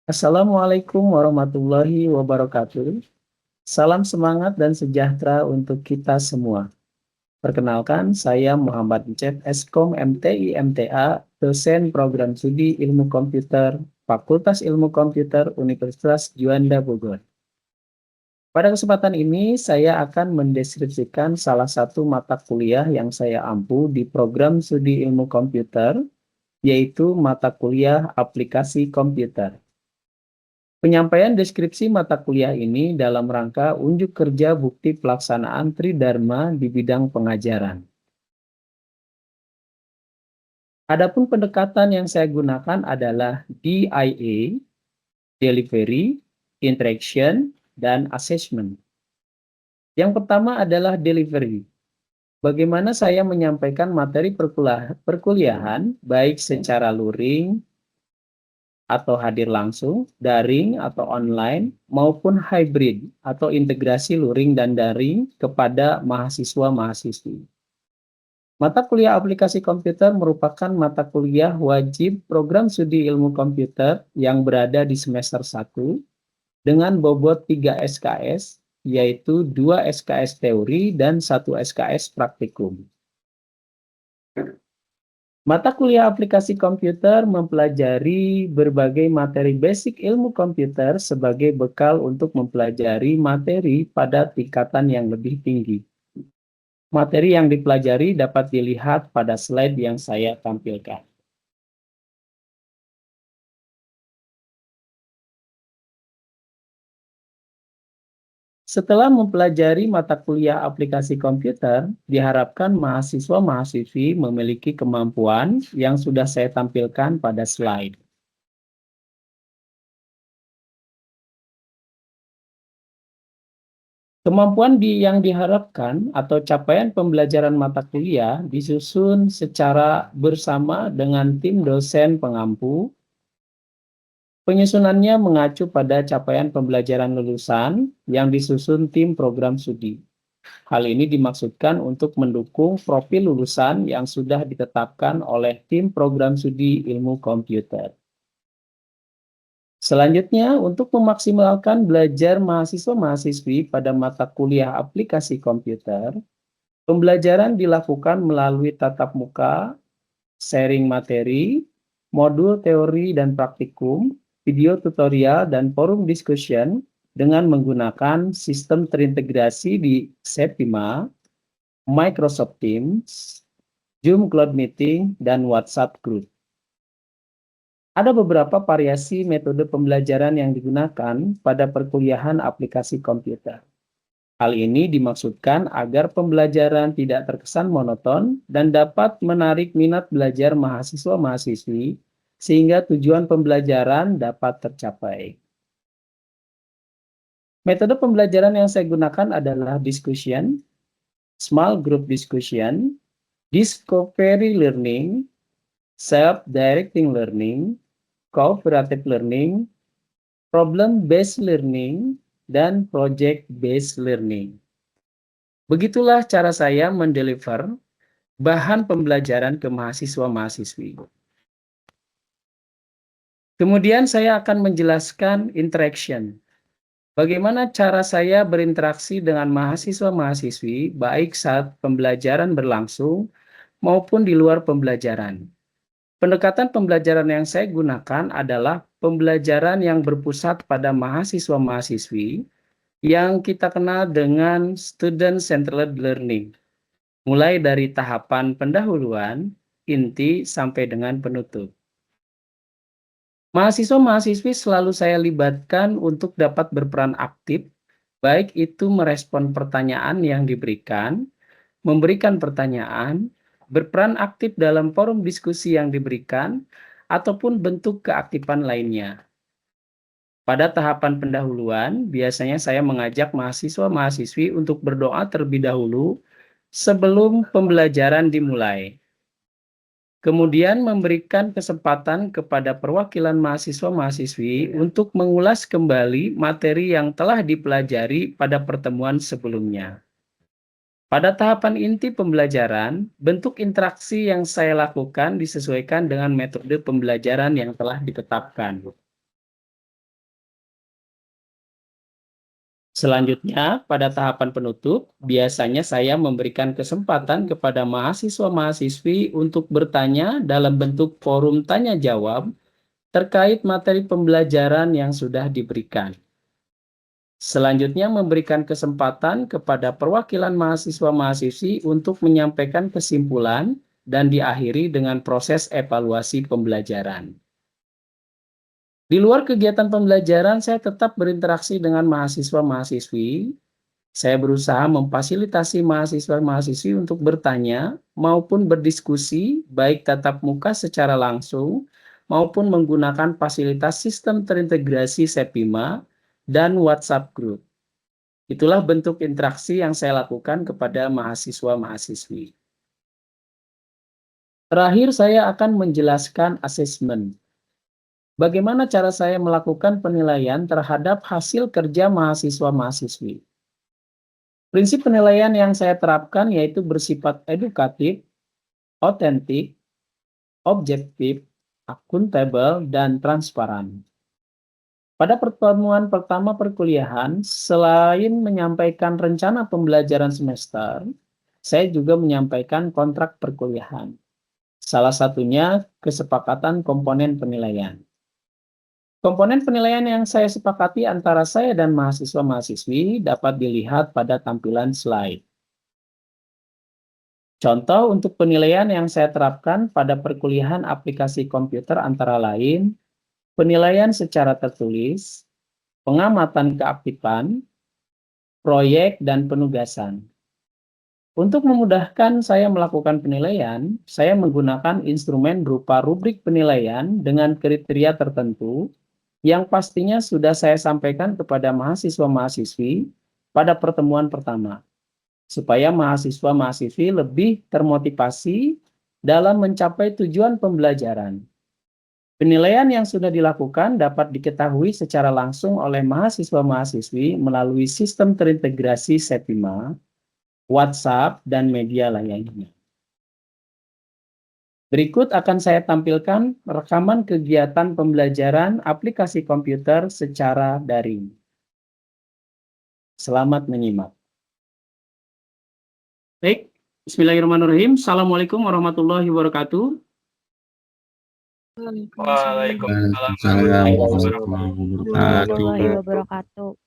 Assalamualaikum warahmatullahi wabarakatuh. Salam semangat dan sejahtera untuk kita semua. Perkenalkan, saya Muhammad Encep, Eskom MTI MTA, dosen program studi Ilmu Komputer, Fakultas Ilmu Komputer Universitas Juanda Bogor. Pada kesempatan ini, saya akan mendeskripsikan salah satu mata kuliah yang saya ampu di program studi Ilmu Komputer, yaitu mata kuliah Aplikasi Komputer. Penyampaian deskripsi mata kuliah ini dalam rangka unjuk kerja bukti pelaksanaan Tridharma di bidang pengajaran. Adapun pendekatan yang saya gunakan adalah DIA, Delivery, Interaction, dan Assessment. Yang pertama adalah delivery. Bagaimana saya menyampaikan materi perkuliahan baik secara luring atau hadir langsung, daring atau online, maupun hybrid atau integrasi luring dan daring kepada mahasiswa-mahasiswi. Mata kuliah aplikasi komputer merupakan mata kuliah wajib program studi ilmu komputer yang berada di semester 1 dengan bobot 3 SKS, yaitu 2 SKS teori dan 1 SKS praktikum. Mata kuliah aplikasi komputer mempelajari berbagai materi basic ilmu komputer sebagai bekal untuk mempelajari materi pada tingkatan yang lebih tinggi. Materi yang dipelajari dapat dilihat pada slide yang saya tampilkan. Setelah mempelajari mata kuliah aplikasi komputer, diharapkan mahasiswa-mahasiswi memiliki kemampuan yang sudah saya tampilkan pada slide. Kemampuan yang diharapkan atau capaian pembelajaran mata kuliah disusun secara bersama dengan tim dosen pengampu. Penyusunannya mengacu pada capaian pembelajaran lulusan yang disusun tim program studi. Hal ini dimaksudkan untuk mendukung profil lulusan yang sudah ditetapkan oleh tim program studi ilmu komputer. Selanjutnya, untuk memaksimalkan belajar mahasiswa-mahasiswi pada mata kuliah aplikasi komputer, pembelajaran dilakukan melalui tatap muka, sharing materi, modul teori dan praktikum, video tutorial, dan forum discussion dengan menggunakan sistem terintegrasi di Sepima, Microsoft Teams, Zoom Cloud Meeting, dan WhatsApp Group. Ada beberapa variasi metode pembelajaran yang digunakan pada perkuliahan aplikasi komputer. Hal ini dimaksudkan agar pembelajaran tidak terkesan monoton dan dapat menarik minat belajar mahasiswa-mahasiswi sehingga tujuan pembelajaran dapat tercapai. Metode pembelajaran yang saya gunakan adalah discussion, small group discussion, discovery learning, self-directing learning, cooperative learning, problem-based learning, dan project-based learning. Begitulah cara saya mendeliver bahan pembelajaran ke mahasiswa-mahasiswi. Kemudian saya akan menjelaskan interaction. Bagaimana cara saya berinteraksi dengan mahasiswa-mahasiswi baik saat pembelajaran berlangsung maupun di luar pembelajaran. Pendekatan pembelajaran yang saya gunakan adalah pembelajaran yang berpusat pada mahasiswa-mahasiswi yang kita kenal dengan student-centered learning. Mulai dari tahapan pendahuluan, inti, sampai dengan penutup. Mahasiswa-mahasiswi selalu saya libatkan untuk dapat berperan aktif, baik itu merespon pertanyaan yang diberikan, memberikan pertanyaan, berperan aktif dalam forum diskusi yang diberikan, ataupun bentuk keaktifan lainnya. Pada tahapan pendahuluan, biasanya saya mengajak mahasiswa-mahasiswi untuk berdoa terlebih dahulu sebelum pembelajaran dimulai. Kemudian memberikan kesempatan kepada perwakilan mahasiswa-mahasiswi untuk mengulas kembali materi yang telah dipelajari pada pertemuan sebelumnya. Pada tahapan inti pembelajaran, bentuk interaksi yang saya lakukan disesuaikan dengan metode pembelajaran yang telah ditetapkan. Selanjutnya, pada tahapan penutup, biasanya saya memberikan kesempatan kepada mahasiswa-mahasiswi untuk bertanya dalam bentuk forum tanya-jawab terkait materi pembelajaran yang sudah diberikan. Selanjutnya, memberikan kesempatan kepada perwakilan mahasiswa-mahasiswi untuk menyampaikan kesimpulan dan diakhiri dengan proses evaluasi pembelajaran. Di luar kegiatan pembelajaran, saya tetap berinteraksi dengan mahasiswa-mahasiswi. Saya berusaha memfasilitasi mahasiswa-mahasiswi untuk bertanya maupun berdiskusi, baik tatap muka secara langsung maupun menggunakan fasilitas sistem terintegrasi Sepima dan WhatsApp Group. Itulah bentuk interaksi yang saya lakukan kepada mahasiswa-mahasiswi. Terakhir, saya akan menjelaskan asesmen. Bagaimana cara saya melakukan penilaian terhadap hasil kerja mahasiswa-mahasiswi? Prinsip penilaian yang saya terapkan yaitu bersifat edukatif, otentik, objektif, akuntabel, dan transparan. Pada pertemuan pertama perkuliahan, selain menyampaikan rencana pembelajaran semester, saya juga menyampaikan kontrak perkuliahan. Salah satunya kesepakatan komponen penilaian. Komponen penilaian yang saya sepakati antara saya dan mahasiswa-mahasiswi dapat dilihat pada tampilan slide. Contoh untuk penilaian yang saya terapkan pada perkuliahan aplikasi komputer antara lain, penilaian secara tertulis, pengamatan keaktifan, proyek, dan penugasan. Untuk memudahkan saya melakukan penilaian, saya menggunakan instrumen berupa rubrik penilaian dengan kriteria tertentu yang pastinya sudah saya sampaikan kepada mahasiswa-mahasiswi pada pertemuan pertama, supaya mahasiswa-mahasiswi lebih termotivasi dalam mencapai tujuan pembelajaran. Penilaian yang sudah dilakukan dapat diketahui secara langsung oleh mahasiswa-mahasiswi melalui sistem terintegrasi Sepima, WhatsApp, dan media lainnya. Berikut akan saya tampilkan rekaman kegiatan pembelajaran aplikasi komputer secara daring. Selamat menyimak. Baik, Bismillahirrahmanirrahim. Assalamualaikum warahmatullahi wabarakatuh. Waalaikumsalam warahmatullahi wabarakatuh.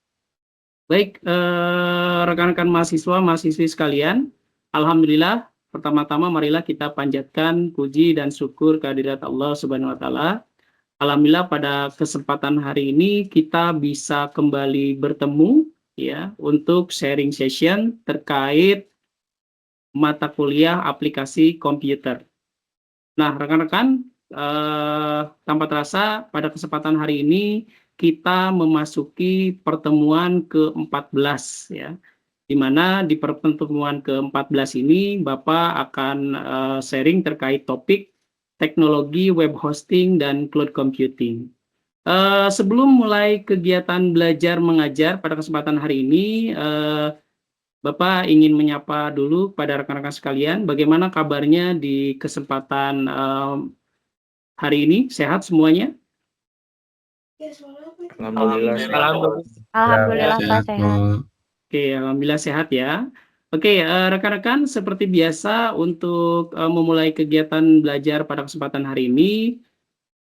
Baik, rekan-rekan mahasiswa, mahasiswi sekalian, alhamdulillah. Pertama-tama marilah kita panjatkan puji dan syukur kehadirat Allah Subhanahu wa taala. Alhamdulillah pada kesempatan hari ini kita bisa kembali bertemu ya untuk sharing session terkait mata kuliah aplikasi komputer. Nah, rekan-rekan, tanpa terasa pada kesempatan hari ini kita memasuki pertemuan ke-14 ya. Di mana di pertemuan ke-14 ini Bapak akan sharing terkait topik teknologi web hosting dan cloud computing. Sebelum mulai kegiatan belajar mengajar pada kesempatan hari ini, Bapak ingin menyapa dulu pada rekan-rekan sekalian, bagaimana kabarnya di kesempatan hari ini? Sehat semuanya? Alhamdulillah Pak sehat. Oke, alhamdulillah sehat ya. Oke, rekan-rekan, seperti biasa untuk memulai kegiatan belajar pada kesempatan hari ini,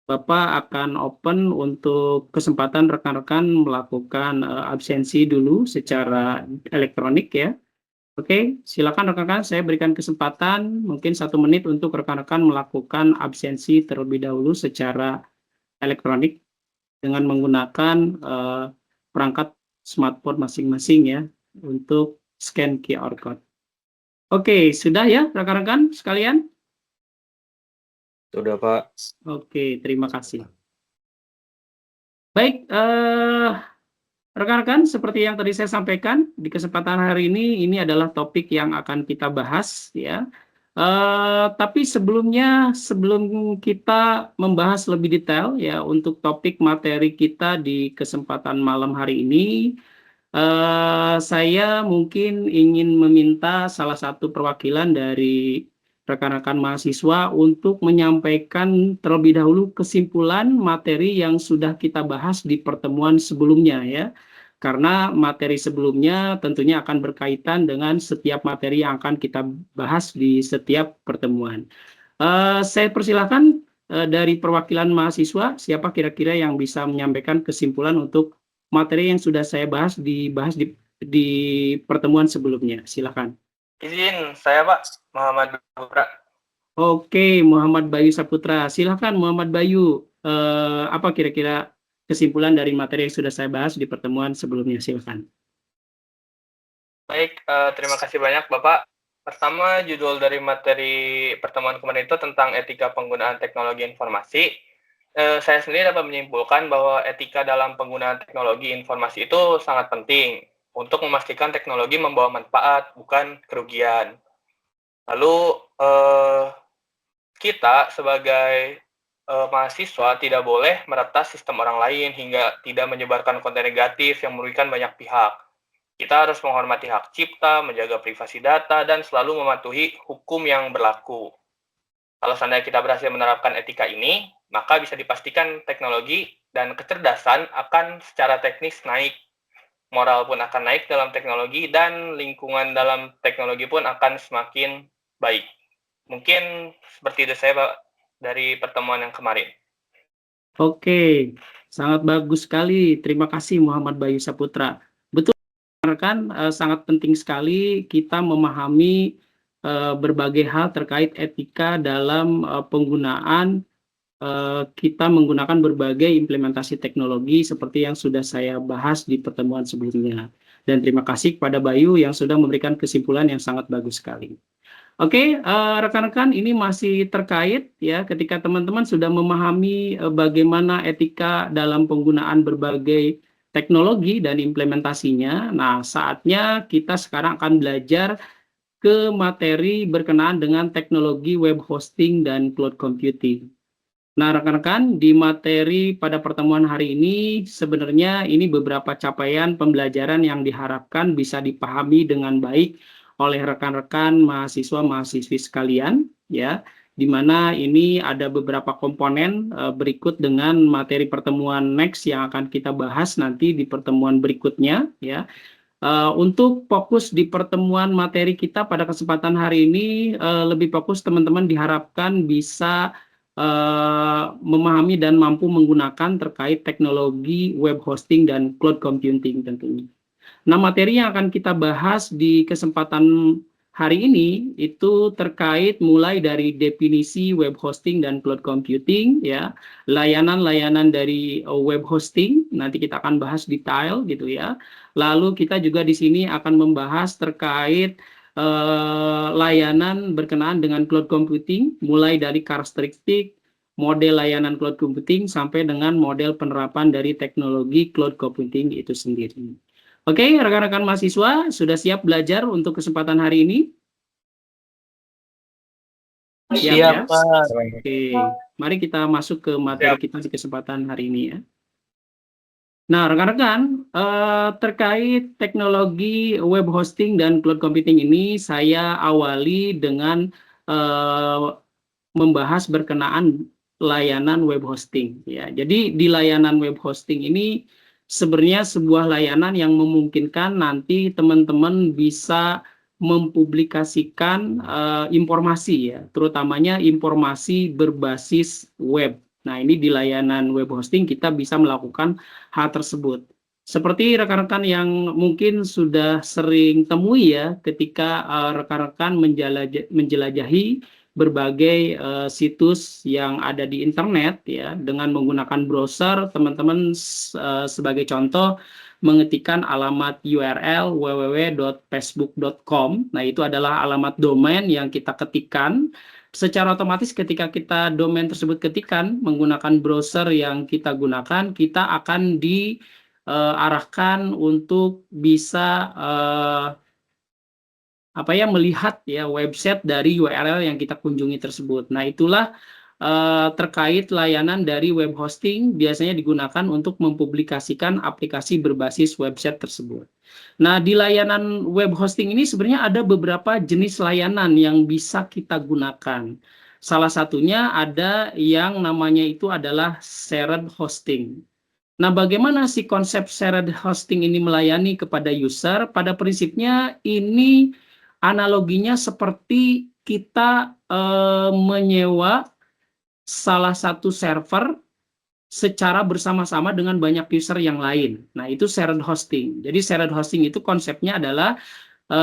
Bapak akan open untuk kesempatan rekan-rekan melakukan absensi dulu secara elektronik ya. Oke, silakan rekan-rekan, saya berikan kesempatan mungkin 1 menit untuk rekan-rekan melakukan absensi terlebih dahulu secara elektronik dengan menggunakan perangkat smartphone masing-masing ya untuk scan QR code. Oke, sudah ya rekan-rekan sekalian? Sudah Pak. Oke, terima kasih. Baik, rekan-rekan, seperti yang tadi saya sampaikan di kesempatan hari ini adalah topik yang akan kita bahas ya. Tapi sebelum kita membahas lebih detail ya untuk topik materi kita di kesempatan malam hari ini, saya mungkin ingin meminta salah satu perwakilan dari rekan-rekan mahasiswa untuk menyampaikan terlebih dahulu kesimpulan materi yang sudah kita bahas di pertemuan sebelumnya ya. karena materi sebelumnya tentunya akan berkaitan dengan setiap materi yang akan kita bahas di setiap pertemuan. Saya persilahkan dari perwakilan mahasiswa, siapa kira-kira yang bisa menyampaikan kesimpulan untuk materi yang sudah saya dibahas di pertemuan sebelumnya. Silakan. Izin saya Pak, Muhammad Bura. Oke, Muhammad Bayu Saputra. Silakan Muhammad Bayu. Apa kira-kira kesimpulan dari materi yang sudah saya bahas di pertemuan sebelumnya? Silakan. Baik, terima kasih banyak Bapak. Pertama, judul dari materi pertemuan kemarin itu tentang etika penggunaan teknologi informasi. Saya sendiri dapat menyimpulkan bahwa etika dalam penggunaan teknologi informasi itu sangat penting untuk memastikan teknologi membawa manfaat, bukan kerugian. Lalu, kita sebagai mahasiswa tidak boleh meretas sistem orang lain hingga tidak menyebarkan konten negatif yang merugikan banyak pihak. Kita harus menghormati hak cipta, menjaga privasi data, dan selalu mematuhi hukum yang berlaku. Kalau seandainya kita berhasil menerapkan etika ini, maka bisa dipastikan teknologi dan kecerdasan akan secara teknis naik. Moral pun akan naik dalam teknologi, dan lingkungan dalam teknologi pun akan semakin baik. Mungkin seperti itu saya Pak, dari pertemuan yang kemarin. Oke, sangat bagus sekali. Terima kasih Muhammad Bayu Saputra. Betul, rekan, sangat penting sekali kita memahami berbagai hal terkait etika dalam penggunaan kita menggunakan berbagai implementasi teknologi seperti yang sudah saya bahas di pertemuan sebelumnya. Dan terima kasih kepada Bayu yang sudah memberikan kesimpulan yang sangat bagus sekali. Oke, rekan-rekan, ini masih terkait ya ketika teman-teman sudah memahami bagaimana etika dalam penggunaan berbagai teknologi dan implementasinya. Nah, saatnya kita sekarang akan belajar ke materi berkenaan dengan teknologi web hosting dan cloud computing. Nah, rekan-rekan, di materi pada pertemuan hari ini sebenarnya ini beberapa capaian pembelajaran yang diharapkan bisa dipahami dengan baik oleh rekan-rekan mahasiswa-mahasiswi sekalian, ya, di mana ini ada beberapa komponen berikut dengan materi pertemuan next yang akan kita bahas nanti di pertemuan berikutnya, ya. Untuk fokus di pertemuan materi kita pada kesempatan hari ini lebih fokus teman-teman diharapkan bisa memahami dan mampu menggunakan terkait teknologi web hosting dan cloud computing tentunya. Nah, materi yang akan kita bahas di kesempatan hari ini itu terkait mulai dari definisi web hosting dan cloud computing, ya, layanan-layanan dari web hosting, nanti kita akan bahas detail gitu ya. Lalu kita juga di sini akan membahas terkait layanan berkenaan dengan cloud computing, mulai dari karakteristik, model layanan cloud computing, sampai dengan model penerapan dari teknologi cloud computing itu sendiri. Oke, rekan-rekan mahasiswa, sudah siap belajar untuk kesempatan hari ini? Siap, ya? Pak. Oke, mari kita masuk ke materi kita di kesempatan hari ini ya. Nah, rekan-rekan, terkait teknologi web hosting dan cloud computing ini, saya awali dengan membahas berkenaan layanan web hosting. Ya, jadi di layanan web hosting ini sebenarnya sebuah layanan yang memungkinkan nanti teman-teman bisa mempublikasikan informasi, ya, terutamanya informasi berbasis web. Nah, ini di layanan web hosting kita bisa melakukan hal tersebut. Seperti rekan-rekan yang mungkin sudah sering temui ya ketika rekan-rekan menjelajahi berbagai situs yang ada di internet ya dengan menggunakan browser, teman-teman sebagai contoh mengetikkan alamat URL www.facebook.com. Nah, itu adalah alamat domain yang kita ketikkan. Secara otomatis ketika kita domain tersebut ketikkan menggunakan browser yang kita gunakan, kita akan diarahkan untuk bisa melihat ya website dari URL yang kita kunjungi tersebut. Nah, itulah terkait layanan dari web hosting biasanya digunakan untuk mempublikasikan aplikasi berbasis website tersebut. Nah, di layanan web hosting ini sebenarnya ada beberapa jenis layanan yang bisa kita gunakan. Salah satunya ada yang namanya itu adalah shared hosting. Nah, bagaimana si konsep shared hosting ini melayani kepada user? Pada prinsipnya ini analoginya seperti kita menyewa salah satu server secara bersama-sama dengan banyak user yang lain. Nah, itu shared hosting. Jadi shared hosting itu konsepnya adalah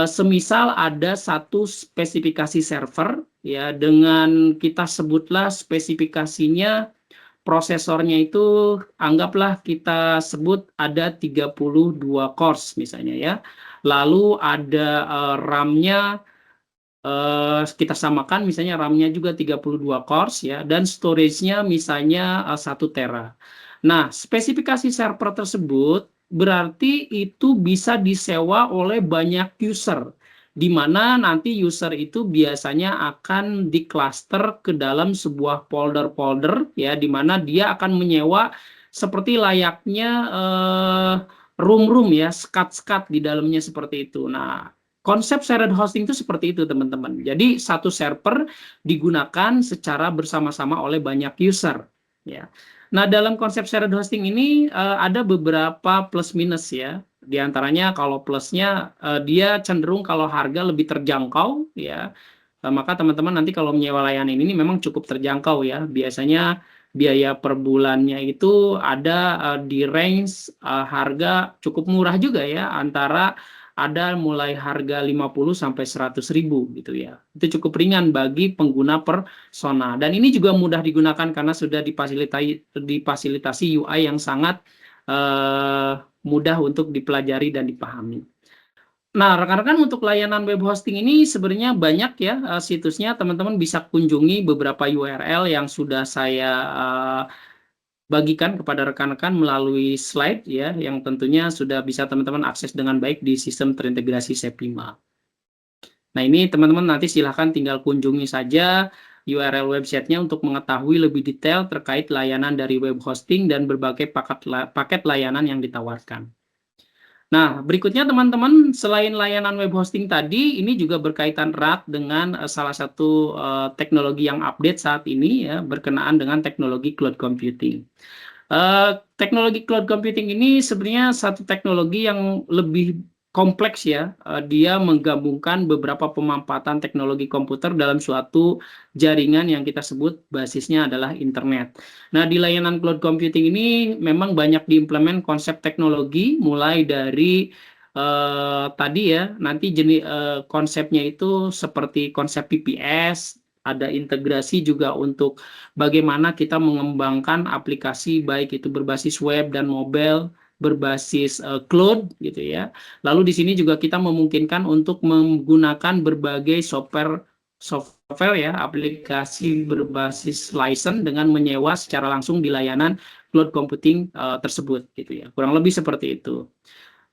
semisal ada satu spesifikasi server ya, dengan kita sebutlah spesifikasinya, prosesornya itu anggaplah kita sebut ada 32 cores misalnya ya. Lalu ada RAM-nya kita samakan misalnya RAM-nya juga 32 cores ya, dan storage-nya misalnya 1 tera. Nah, spesifikasi server tersebut berarti itu bisa disewa oleh banyak user, di mana nanti user itu biasanya akan di-cluster ke dalam sebuah folder-folder ya, di mana dia akan menyewa seperti layaknya room-room ya, skat-skat di dalamnya seperti itu. Nah, konsep shared hosting itu seperti itu, teman-teman. Jadi satu server digunakan secara bersama-sama oleh banyak user, ya. Nah, dalam konsep shared hosting ini ada beberapa plus minus ya. Di antaranya kalau plusnya dia cenderung kalau harga lebih terjangkau ya. Maka teman-teman nanti kalau menyewa layanan ini memang cukup terjangkau ya. Biasanya biaya per bulannya itu ada di range harga cukup murah juga ya, antara ada mulai harga 50 sampai 100.000 gitu ya. Itu cukup ringan bagi pengguna persona. Dan ini juga mudah digunakan karena sudah difasilitasi UI yang sangat mudah untuk dipelajari dan dipahami. Nah, rekan-rekan, untuk layanan web hosting ini sebenarnya banyak ya situsnya. Teman-teman bisa kunjungi beberapa URL yang sudah saya bagikan kepada rekan-rekan melalui slide ya, yang tentunya sudah bisa teman-teman akses dengan baik di sistem terintegrasi SAP 5. Nah, ini teman-teman nanti silahkan tinggal kunjungi saja URL websitenya untuk mengetahui lebih detail terkait layanan dari web hosting dan berbagai paket layanan yang ditawarkan. Nah, berikutnya teman-teman, selain layanan web hosting tadi, ini juga berkaitan erat dengan salah satu teknologi yang update saat ini ya, berkenaan dengan teknologi cloud computing. Teknologi cloud computing ini sebenarnya satu teknologi yang lebih kompleks ya. Dia menggabungkan beberapa pemanfaatan teknologi komputer dalam suatu jaringan yang kita sebut basisnya adalah internet. Nah, di layanan cloud computing ini memang banyak diimplement konsep teknologi, mulai dari tadi ya, nanti jenis konsepnya itu seperti konsep PPS, ada integrasi juga untuk bagaimana kita mengembangkan aplikasi baik itu berbasis web dan mobile, berbasis cloud gitu ya. Lalu di sini juga kita memungkinkan untuk menggunakan berbagai software ya, aplikasi berbasis license dengan menyewa secara langsung di layanan cloud computing tersebut gitu ya. Kurang lebih seperti itu.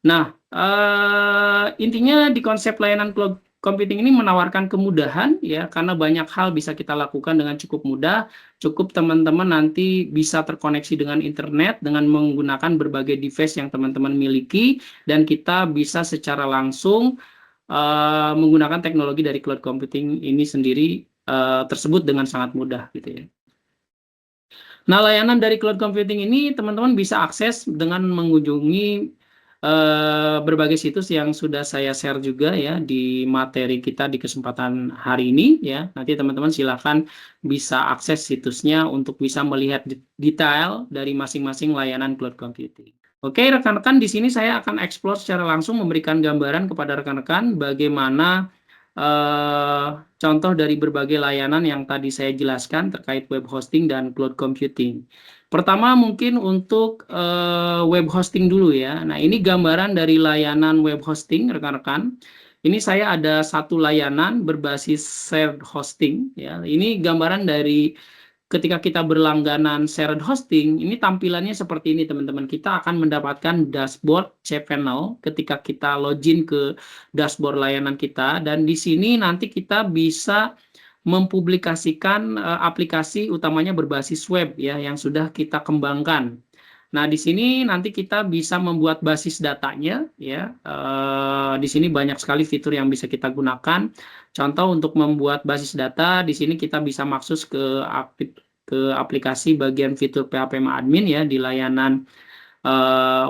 Nah, intinya di konsep layanan cloud computing ini menawarkan kemudahan ya, karena banyak hal bisa kita lakukan dengan cukup mudah. Cukup teman-teman nanti bisa terkoneksi dengan internet dengan menggunakan berbagai device yang teman-teman miliki, dan kita bisa secara langsung menggunakan teknologi dari cloud computing ini sendiri tersebut dengan sangat mudah gitu ya. Nah, layanan dari cloud computing ini teman-teman bisa akses dengan mengunjungi berbagai situs yang sudah saya share juga ya di materi kita di kesempatan hari ini ya. Nanti teman-teman silahkan bisa akses situsnya untuk bisa melihat detail dari masing-masing layanan cloud computing. Oke, rekan-rekan, di sini saya akan explore secara langsung, memberikan gambaran kepada rekan-rekan bagaimana contoh dari berbagai layanan yang tadi saya jelaskan terkait web hosting dan cloud computing. Pertama mungkin untuk web hosting dulu ya. Nah, ini gambaran dari layanan web hosting, rekan-rekan. Ini saya ada satu layanan berbasis shared hosting ya. Ini gambaran dari ketika kita berlangganan shared hosting, ini tampilannya seperti ini, teman-teman. Kita akan mendapatkan dashboard cPanel ketika kita login ke dashboard layanan kita, dan di sini nanti kita bisa mempublikasikan aplikasi utamanya berbasis web ya yang sudah kita kembangkan. Nah, di sini nanti kita bisa membuat basis datanya ya. Di sini banyak sekali fitur yang bisa kita gunakan. Contoh untuk membuat basis data, di sini kita bisa maksus ke aplikasi bagian fitur PHP Admin ya di layanan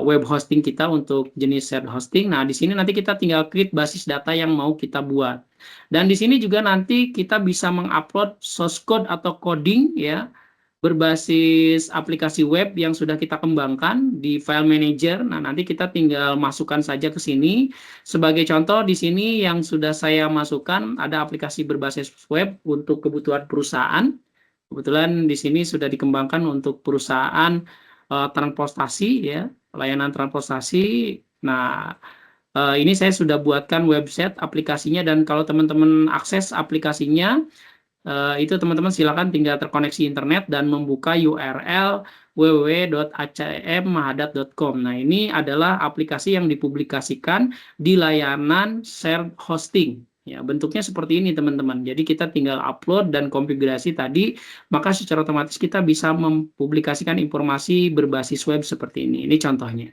web hosting kita untuk jenis shared hosting. Nah, di sini nanti kita tinggal create basis data yang mau kita buat. Dan di sini juga nanti kita bisa mengupload source code atau coding ya berbasis aplikasi web yang sudah kita kembangkan di file manager. Nah, nanti kita tinggal masukkan saja ke sini. Sebagai contoh di sini yang sudah saya masukkan ada aplikasi berbasis web untuk kebutuhan perusahaan. Kebetulan di sini sudah dikembangkan untuk perusahaan transportasi ya, layanan transportasi. Nah, ini saya sudah buatkan website aplikasinya dan kalau teman-teman akses aplikasinya itu teman-teman silakan tinggal terkoneksi internet dan membuka URL www.acmmahadat.com. Nah, ini adalah aplikasi yang dipublikasikan di layanan shared hosting. Ya, bentuknya seperti ini teman-teman. Jadi kita tinggal upload dan konfigurasi tadi, maka secara otomatis kita bisa mempublikasikan informasi berbasis web seperti ini. Ini contohnya.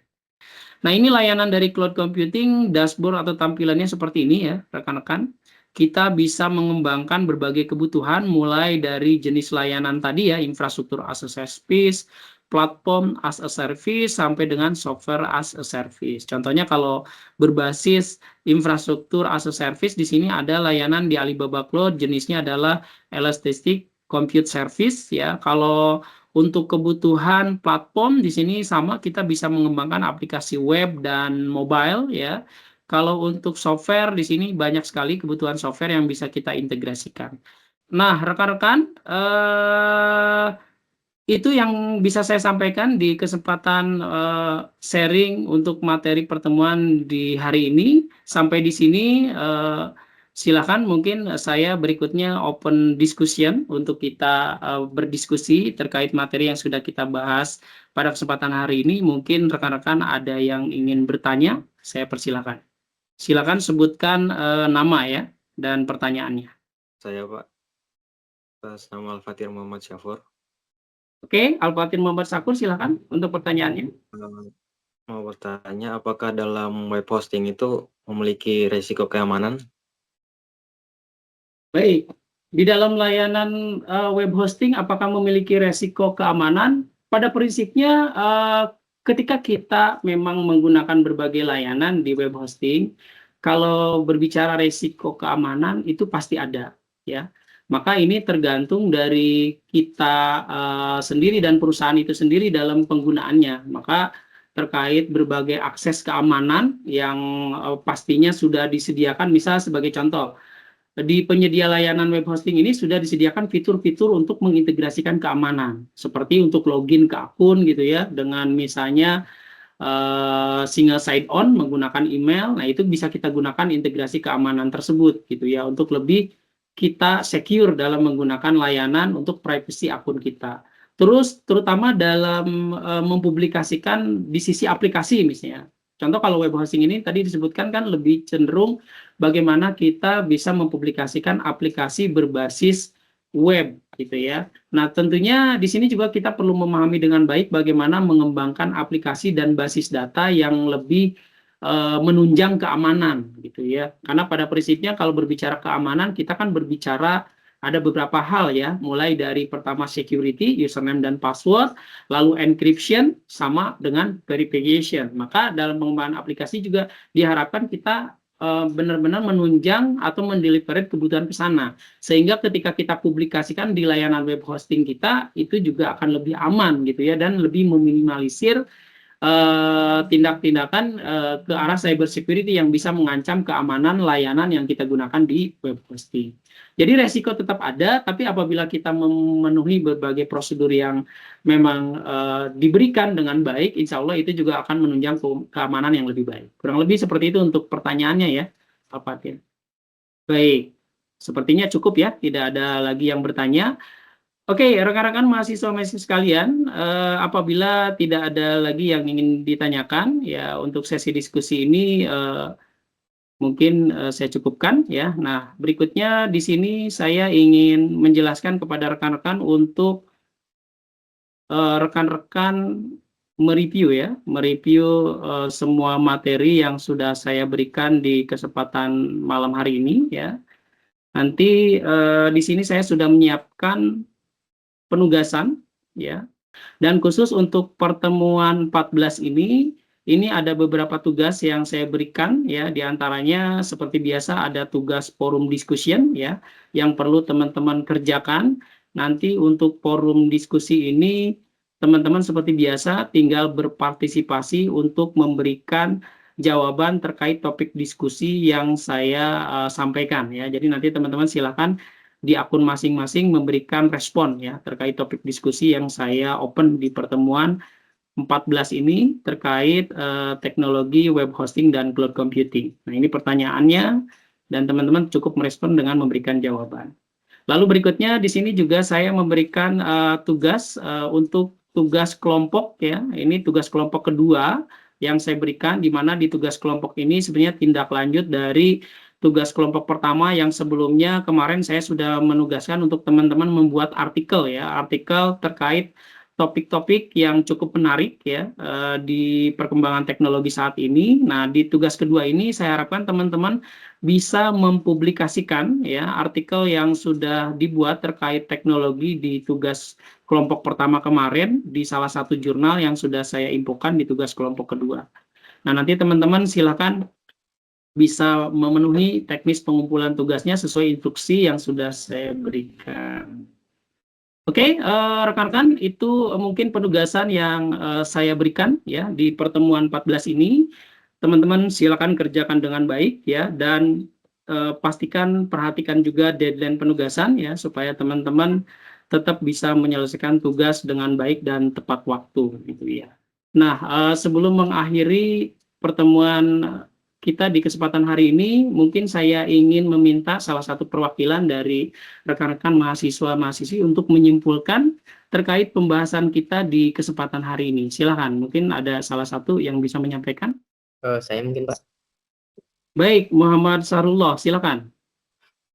Nah, ini layanan dari cloud computing, dashboard atau tampilannya seperti ini ya, rekan-rekan. Kita bisa mengembangkan berbagai kebutuhan mulai dari jenis layanan tadi ya, infrastruktur as a service, platform as a service, sampai dengan software as a service. Contohnya kalau berbasis infrastruktur as a service, di sini ada layanan di Alibaba Cloud, jenisnya adalah Elastic Compute Service ya. Kalau untuk kebutuhan platform di sini sama, kita bisa mengembangkan aplikasi web dan mobile ya. Kalau untuk software di sini banyak sekali kebutuhan software yang bisa kita integrasikan. Nah, rekan-rekan, itu yang bisa saya sampaikan di kesempatan sharing untuk materi pertemuan di hari ini. Sampai di sini, silakan mungkin saya berikutnya open discussion untuk kita berdiskusi terkait materi yang sudah kita bahas pada kesempatan hari ini. Mungkin rekan-rekan ada yang ingin bertanya, saya persilakan. Silakan sebutkan nama ya dan pertanyaannya. Saya Pak, atas nama Al-Fatir Muhammad Syafur. Oke, Al-Fatir Muhammad Syafur silakan untuk pertanyaannya. Mau bertanya, apakah dalam web hosting itu memiliki risiko keamanan? Baik, di dalam layanan web hosting apakah memiliki resiko keamanan? Pada prinsipnya ketika kita memang menggunakan berbagai layanan di web hosting, kalau berbicara resiko keamanan itu pasti ada ya. Maka ini tergantung dari kita sendiri dan perusahaan itu sendiri dalam penggunaannya. Maka terkait berbagai akses keamanan yang pastinya sudah disediakan, misal sebagai contoh, di penyedia layanan web hosting ini sudah disediakan fitur-fitur untuk mengintegrasikan keamanan, seperti untuk login ke akun gitu ya, dengan misalnya single sign on menggunakan email. Nah, itu bisa kita gunakan integrasi keamanan tersebut gitu ya, untuk lebih kita secure dalam menggunakan layanan untuk privacy akun kita. Terus terutama dalam mempublikasikan di sisi aplikasi misalnya. Contoh kalau web hosting ini tadi disebutkan kan lebih cenderung bagaimana kita bisa mempublikasikan aplikasi berbasis web gitu ya. Nah, tentunya di sini juga kita perlu memahami dengan baik bagaimana mengembangkan aplikasi dan basis data yang lebih menunjang keamanan gitu ya. Karena pada prinsipnya kalau berbicara keamanan kita kan berbicara ada beberapa hal ya, mulai dari pertama security, username dan password, lalu encryption sama dengan verification. Maka dalam pengembangan aplikasi juga diharapkan kita benar-benar menunjang atau mendeliver kebutuhan ke sana. Sehingga ketika kita publikasikan di layanan web hosting kita, itu juga akan lebih aman gitu ya, dan lebih meminimalisir tindak-tindakan ke arah cyber security yang bisa mengancam keamanan layanan yang kita gunakan di web hosting. Jadi resiko tetap ada, tapi apabila kita memenuhi berbagai prosedur yang memang diberikan dengan baik, insya Allah itu juga akan menunjang keamanan yang lebih baik. Kurang lebih seperti itu untuk pertanyaannya ya, Pak Fatir. Baik, sepertinya cukup ya, tidak ada lagi yang bertanya. Oke, rekan-rekan mahasiswa-mahasiswa sekalian, apabila tidak ada lagi yang ingin ditanyakan, ya untuk sesi diskusi ini mungkin saya cukupkan ya. Nah, berikutnya di sini saya ingin menjelaskan kepada rekan-rekan untuk rekan-rekan mereview semua materi yang sudah saya berikan di kesempatan malam hari ini ya. Nanti di sini saya sudah menyiapkan penugasan ya Dan khusus untuk pertemuan 14 ini ada beberapa tugas yang saya berikan ya, diantaranya seperti biasa ada tugas forum discussion ya, yang perlu teman-teman kerjakan. Nanti untuk forum diskusi ini teman-teman seperti biasa tinggal berpartisipasi untuk memberikan jawaban terkait topik diskusi yang saya sampaikan ya. Jadi nanti teman-teman silakan di akun masing-masing memberikan respon ya terkait topik diskusi yang saya open di pertemuan 14 ini terkait teknologi web hosting dan cloud computing. Nah, ini pertanyaannya dan teman-teman cukup merespon dengan memberikan jawaban. Lalu berikutnya di sini juga saya memberikan tugas untuk tugas kelompok ya. Ini tugas kelompok kedua yang saya berikan, di mana di tugas kelompok ini sebenarnya tindak lanjut dari tugas kelompok pertama yang sebelumnya kemarin saya sudah menugaskan untuk teman-teman membuat artikel ya, artikel terkait topik-topik yang cukup menarik ya di perkembangan teknologi saat ini. Nah, di tugas kedua ini saya harapkan teman-teman bisa mempublikasikan ya artikel yang sudah dibuat terkait teknologi di tugas kelompok pertama kemarin di salah satu jurnal yang sudah saya infokan di tugas kelompok kedua. Nah, nanti teman-teman silakan bisa memenuhi teknis pengumpulan tugasnya sesuai instruksi yang sudah saya berikan. Oke, rekan-rekan, itu mungkin penugasan yang saya berikan ya di pertemuan 14 ini. Teman-teman silakan kerjakan dengan baik ya, dan perhatikan juga deadline penugasan ya, supaya teman-teman tetap bisa menyelesaikan tugas dengan baik dan tepat waktu gitu ya. Nah, sebelum mengakhiri pertemuan kita di kesempatan hari ini, mungkin saya ingin meminta salah satu perwakilan dari rekan-rekan mahasiswa-mahasiswi untuk menyimpulkan terkait pembahasan kita di kesempatan hari ini. Silakan, mungkin ada salah satu yang bisa menyampaikan. Saya mungkin, Pak. Baik, Muhammad Sarullah, silakan.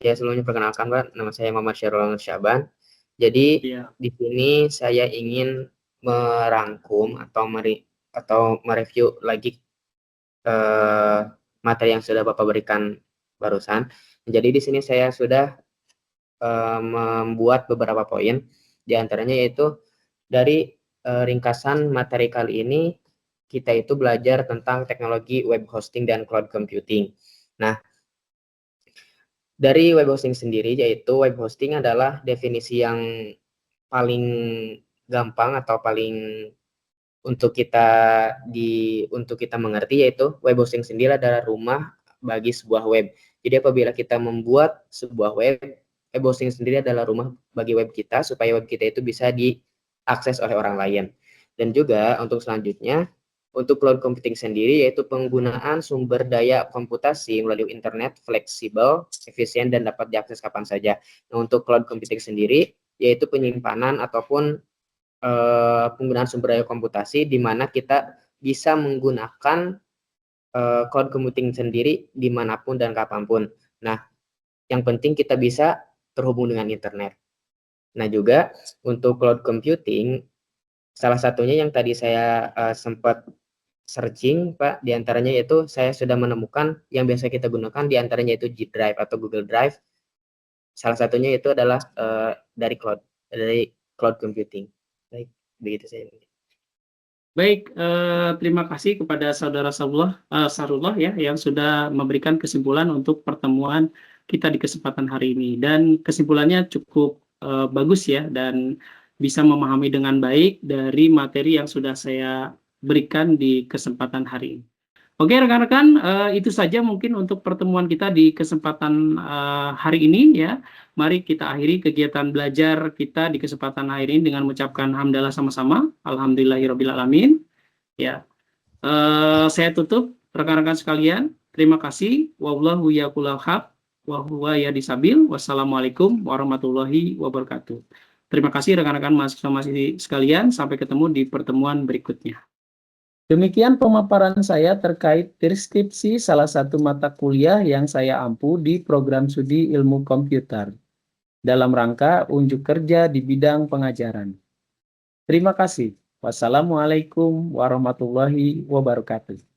Ya, sebelumnya perkenalkan, Pak, nama saya Muhammad Syarul Syaban. Jadi Ya. di sini saya ingin merangkum atau mereview lagi materi yang sudah Bapak berikan barusan. Jadi di sini saya sudah membuat beberapa poin, di antaranya yaitu dari ringkasan materi kali ini kita itu belajar tentang teknologi web hosting dan cloud computing. Nah, dari web hosting sendiri, yaitu web hosting adalah definisi yang paling gampang atau paling untuk kita mengerti, yaitu web hosting sendiri adalah rumah bagi sebuah web. Jadi apabila kita membuat sebuah web hosting sendiri adalah rumah bagi web kita supaya web kita itu bisa diakses oleh orang lain. Dan juga untuk selanjutnya, untuk cloud computing sendiri yaitu penggunaan sumber daya komputasi melalui internet fleksibel, efisien, dan dapat diakses kapan saja. Nah, untuk cloud computing sendiri yaitu penyimpanan ataupun penggunaan sumber daya komputasi di mana kita bisa menggunakan cloud computing sendiri dimanapun dan kapanpun. Nah, yang penting kita bisa terhubung dengan internet. Nah, juga untuk cloud computing, salah satunya yang tadi saya sempat searching, Pak, diantaranya yaitu saya sudah menemukan yang biasa kita gunakan diantaranya itu G Drive atau Google Drive. Salah satunya itu adalah dari cloud computing. Baik, begitu saya. Baik, terima kasih kepada Saudara Sarullah ya yang sudah memberikan kesimpulan untuk pertemuan kita di kesempatan hari ini, dan kesimpulannya cukup bagus ya dan bisa memahami dengan baik dari materi yang sudah saya berikan di kesempatan hari ini. Oke rekan-rekan, itu saja mungkin untuk pertemuan kita di kesempatan hari ini ya. Mari kita akhiri kegiatan belajar kita di kesempatan hari ini dengan mengucapkan hamdalah sama-sama. Alhamdulillahirrabbilalamin. Ya, saya tutup rekan-rekan sekalian. Terima kasih. Wallahu yaqulul haq wa huwa yahdisabil. Wassalamualaikum warahmatullahi wabarakatuh. Terima kasih rekan-rekan mahasiswa-mahasiswi sekalian. Sampai ketemu di pertemuan berikutnya. Demikian pemaparan saya terkait deskripsi salah satu mata kuliah yang saya ampu di program studi ilmu komputer dalam rangka unjuk kerja di bidang pengajaran. Terima kasih. Wassalamualaikum warahmatullahi wabarakatuh.